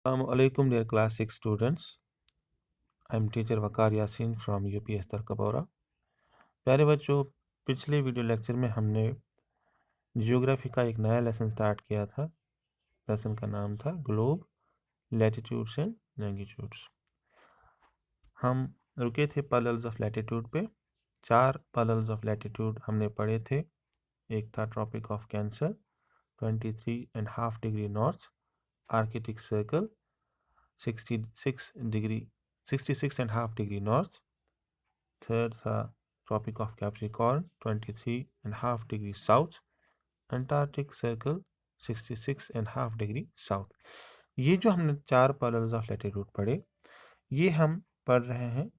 Assalamualaikum dear class 6 students. I am teacher Waqar Yasin from UPS तरकबौरा। प्यारे बच्चों, पिछले video lecture में हमने जियोग्राफी का एक नया लेसन स्टार्ट किया था। लेसन का नाम था ग्लोब, लैटिट्यूड्स एंड लैंगिट्यूड्स। हम रुके थे पैरेलल्स ऑफ लैटिट्यूड पे। 4 पैरेलल्स ऑफ लैटिट्यूड हमने पढ़े थे। एक था Tropic of Cancer, 23.5 degree north, Arctic Circle 66.5 degree north. Third था Tropic of Capricorn 23.5 degree south, Antarctic Circle 66.5 degree south. ये जो हमने 4 पैरेलल्स ऑफ लैटिट्यूड पढ़े, ये हम पढ़ रहे हैं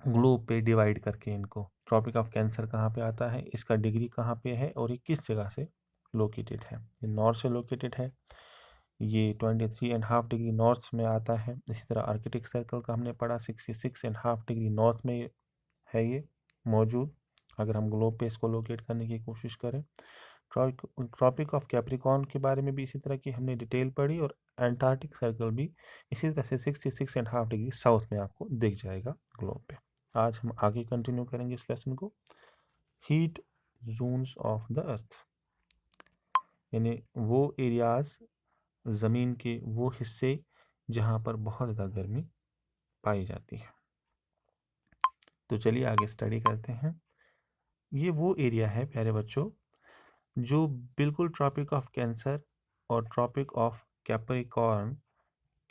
ग्लोब पे डिवाइड करके इनको। ट्रॉपिक ऑफ कैंसर कहाँ पे आता है, इसका डिग्री कहाँ पे है और ये किस जगह से लोकेटेड है। ये नॉर्थ से लोकेटेड है, ये 23.5 डिग्री नॉर्थ में आता है। इसी तरह आर्कटिक सर्कल का हमने पढ़ा, 66.5 डिग्री नॉर्थ में है ये मौजूद, अगर हम ग्लोब पे इसको लोकेट करने की कोशिश करें। ट्रॉपिक ऑफ कैप्रिकॉर्न के बारे में भी इसी तरह की हमने डिटेल पढ़ी, और एंटार्कटिक सर्कल भी इसी तरह से 66.5 डिग्री साउथ में आपको दिख जाएगा ग्लोब पे। आज हम आगे कंटिन्यू करेंगे इस लेसन को। Heat zones of the earth, यानी वो एरियाज, ज़मीन के वो हिस्से जहाँ पर बहुत ज़्यादा गर्मी पाई जाती है। तो चलिए आगे स्टडी करते हैं। ये वो एरिया है प्यारे बच्चों जो बिल्कुल ट्रॉपिक ऑफ कैंसर और ट्रॉपिक ऑफ कैप्रिकॉर्न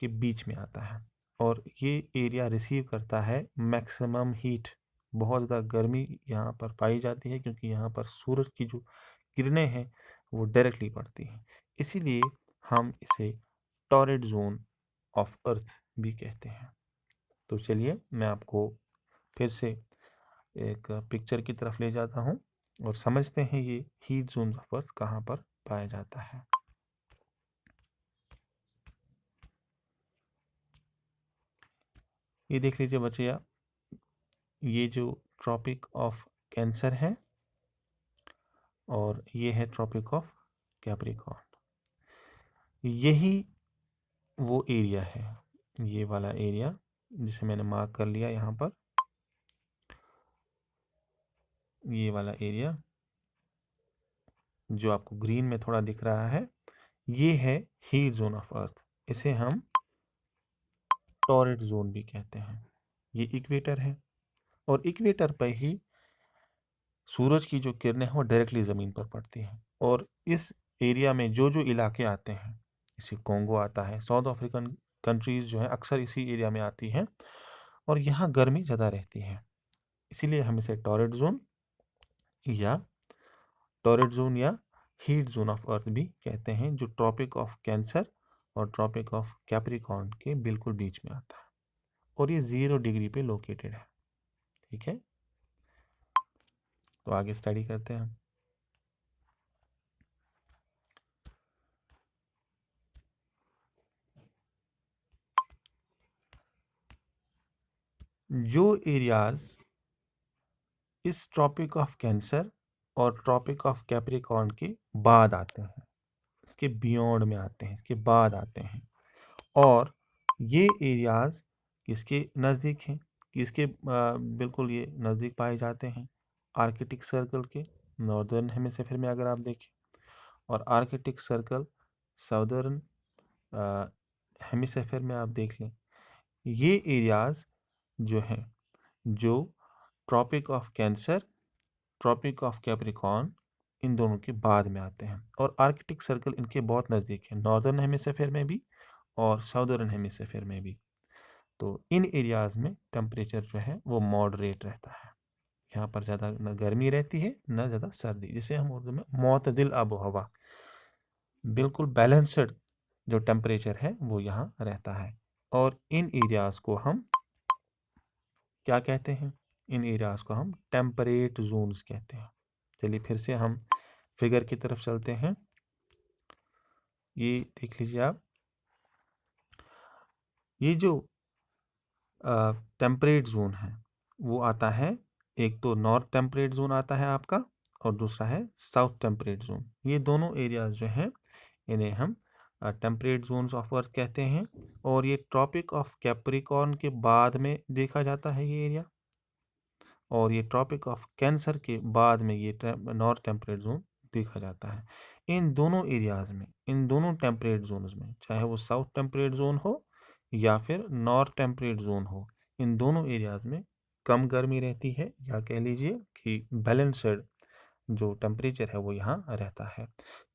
के बीच में आता है, और ये एरिया रिसीव करता है मैक्सिमम हीट। बहुत ज़्यादा गर्मी यहाँ पर पाई जाती है क्योंकि यहाँ पर सूरज की जो किरणें हैं वो डायरेक्टली पड़ती हैं। इसीलिए हम इसे टॉरेड जोन ऑफ अर्थ भी कहते हैं। तो चलिए मैं आपको फिर से एक पिक्चर की तरफ ले जाता हूँ और समझते हैं ये हीट जोन ऑफ अर्थ कहाँ पर पाया जाता है। ये देख लीजिए बच्चे, ये जो ट्रॉपिक ऑफ कैंसर है और ये है ट्रॉपिक ऑफ कैप्रिकॉर्न। यही वो एरिया है, ये वाला एरिया जिसे मैंने मार्क कर लिया यहाँ पर। ये वाला एरिया जो आपको ग्रीन में थोड़ा दिख रहा है, ये है हीट जोन ऑफ अर्थ। इसे हम टॉरेड जोन भी कहते हैं। ये इक्वेटर है और इक्वेटर पर ही सूरज की जो किरणें हैं वो डायरेक्टली ज़मीन पर पड़ती हैं। और इस एरिया में जो जो इलाके आते हैं, इसे कोंगो आता है, साउथ अफ्रीकन कंट्रीज़ जो है अक्सर इसी एरिया में आती हैं, और यहाँ गर्मी ज़्यादा रहती है। इसीलिए हम इसे टॉरेड जोन या हीट जोन ऑफ अर्थ भी कहते हैं, जो ट्रॉपिक ऑफ कैंसर और ट्रॉपिक ऑफ कैप्रिकॉर्न के बिल्कुल बीच में आता है, और ये 0 डिग्री पे लोकेटेड है। ठीक है, तो आगे स्टडी करते हैं हम। जो एरियाज इस ट्रॉपिक ऑफ कैंसर और ट्रॉपिक ऑफ कैप्रिकॉर्न के बाद आते हैं, इसके बियॉन्ड में आते हैं, इसके बाद आते हैं, और ये एरियाज किसके नज़दीक हैं, किसके बिल्कुल ये नज़दीक पाए जाते हैं, आर्कटिक सर्कल के नॉर्दर्न हेमिस्फीयर में अगर आप देखें, और आर्कटिक सर्कल साउदर्न हेमिस्फीयर में आप देख लें। ये एरियाज जो हैं, जो Tropic of Cancer, Tropic of Capricorn, इन दोनों के बाद में आते हैं, और आर्कटिक सर्कल इनके बहुत नज़दीक है, नॉर्दर्न हेमिस्फीयर में भी और साउदर्न हेमिस्फीयर में भी। तो इन एरियाज़ में टेम्परेचर जो है वो मॉडरेट रहता है। यहाँ पर ज़्यादा न गर्मी रहती है न ज़्यादा सर्दी, जिसे हम उर्दू में मोतदिल आबो हवा, बिल्कुल बैलेंस्ड जो टेम्परेचर है वो यहाँ रहता है। और इन एरियाज़ को हम क्या कहते हैं? इन एरियाज़ को हम टेम्परेट जोन्स कहते हैं। चलिए फिर से हम फिगर की तरफ चलते हैं। ये देख लीजिए आप, ये जो टेम्परेट जोन है वो आता है, एक तो नॉर्थ टेम्परेट जोन आता है आपका, और दूसरा है साउथ टेम्परेट जोन। ये दोनों एरियाज जो हैं इन्हें हम टेम्परेट जोन्स ऑफ अर्थ कहते हैं। और ये ट्रॉपिक ऑफ कैप्रिकॉर्न के बाद में देखा जाता है ये एरिया, और ये ट्रॉपिक ऑफ कैंसर के बाद में ये नॉर्थ टेम्परेट जोन देखा जाता है। इन दोनों एरियाज में, इन दोनों टेम्परेट जोन्स में, चाहे वो साउथ टेम्परेट जोन हो या फिर नॉर्थ टेम्परेट जोन हो, इन दोनों एरियाज में कम गर्मी रहती है, या कह लीजिए कि बैलेंस्ड जो टेम्परेचर है वो यहाँ रहता है।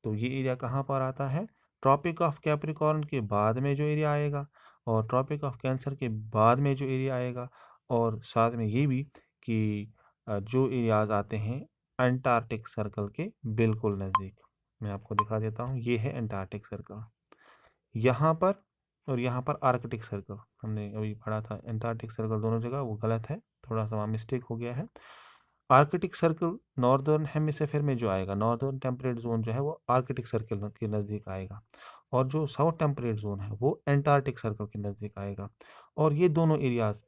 तो ये एरिया कहाँ पर आता है? ट्रॉपिक ऑफ कैप्रिकॉर्न के बाद में जो एरिया आएगा, और ट्रॉपिक ऑफ कैंसर के बाद में जो एरिया आएगा, और साथ में ये भी कि जो एरियाज आते हैं अंटार्कटिक सर्कल के बिल्कुल नज़दीक। मैं आपको दिखा देता हूँ, ये है अंटार्कटिक सर्कल यहाँ पर, और यहाँ पर आर्कटिक सर्कल। हमने अभी पढ़ा था अंटार्कटिक सर्कल दोनों जगह, वो गलत है, थोड़ा सा वहाँ मिस्टेक हो गया है। आर्कटिक सर्कल नॉर्दर्न हेमिस्फीयर में जो आएगा, नॉर्दर्न टेम्परेट जोन जो है वो आर्कटिक सर्कल के नज़दीक आएगा, और जो साउथ टेम्परेट जोन है वो एंटार्कटिक सर्कल के नज़दीक आएगा। और ये दोनों एरियाज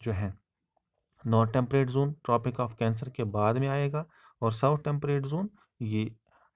जो हैं, north temperate zone tropic of Cancer के बाद में आएगा, और साउथ टेम्परेट जोन ये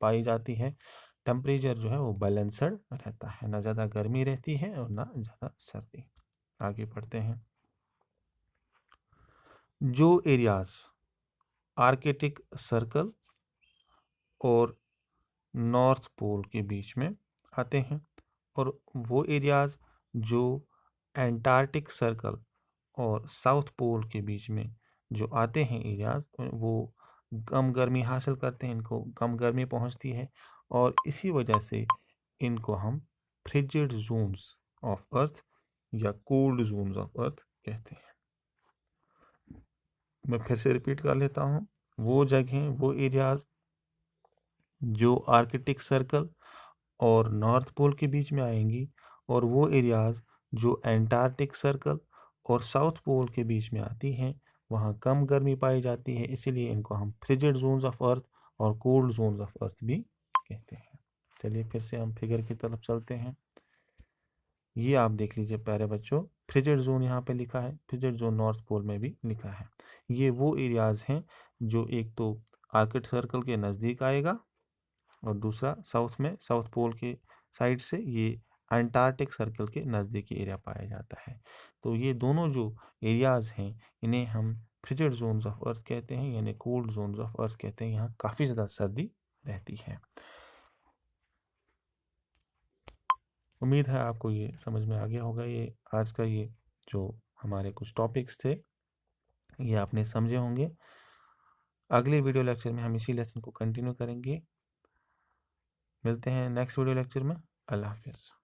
पाई जाती है। टेम्परेचर जो है वो बैलेंसड रहता है, ना ज़्यादा गर्मी रहती है और ना ज़्यादा सर्दी। आगे बढ़ते हैं। जो एरियाज आर्कटिक सर्कल और नॉर्थ पोल के बीच में आते हैं, और वो एरियाज जो एंटार्कटिक सर्कल और साउथ पोल के बीच में जो आते हैं एरियाज, वो कम गर्मी हासिल करते हैं, इनको कम गर्मी पहुंचती है, और इसी वजह से इनको हम फ्रिजिड जोन्स ऑफ अर्थ या कोल्ड जोन्स ऑफ अर्थ कहते हैं। मैं फिर से रिपीट कर लेता हूँ। वो जगहें, वो एरियाज जो आर्कटिक सर्कल और नॉर्थ पोल के बीच में आएंगी, और वो एरियाज जो एंटार्कटिक सर्कल और साउथ पोल के बीच में आती हैं, वहाँ कम गर्मी पाई जाती है, इसीलिए इनको हम फ्रिजिड जोन्स ऑफ अर्थ और कोल्ड जोन्स ऑफ अर्थ भी कहते हैं। चलिए फिर से हम फिगर की तरफ चलते हैं। ये आप देख लीजिए प्यारे बच्चों, फ्रिजिड जोन यहाँ पे लिखा है, फ्रिजिड जोन नॉर्थ पोल में भी लिखा है। ये वो एरियाज हैं जो एक तो आर्कटिक सर्कल के नज़दीक आएगा, और दूसरा साउथ में, साउथ पोल के साइड से ये अंटार्कटिक सर्कल के नज़दीकी एरिया पाया जाता है। तो ये दोनों जो एरियाज हैं, इन्हें हम फ्रिजिड जोन्स ऑफ अर्थ कहते हैं, यानी कोल्ड जोन्स ऑफ अर्थ कहते हैं। यहाँ काफ़ी ज़्यादा सर्दी रहती है। उम्मीद है आपको ये समझ में आ गया होगा। ये आज का ये जो हमारे कुछ टॉपिक्स थे, ये आपने समझे होंगे। अगले वीडियो लेक्चर में हम इसी लेसन को कंटिन्यू करेंगे। मिलते हैं नेक्स्ट वीडियो लेक्चर में। अल्लाह हाफिज़।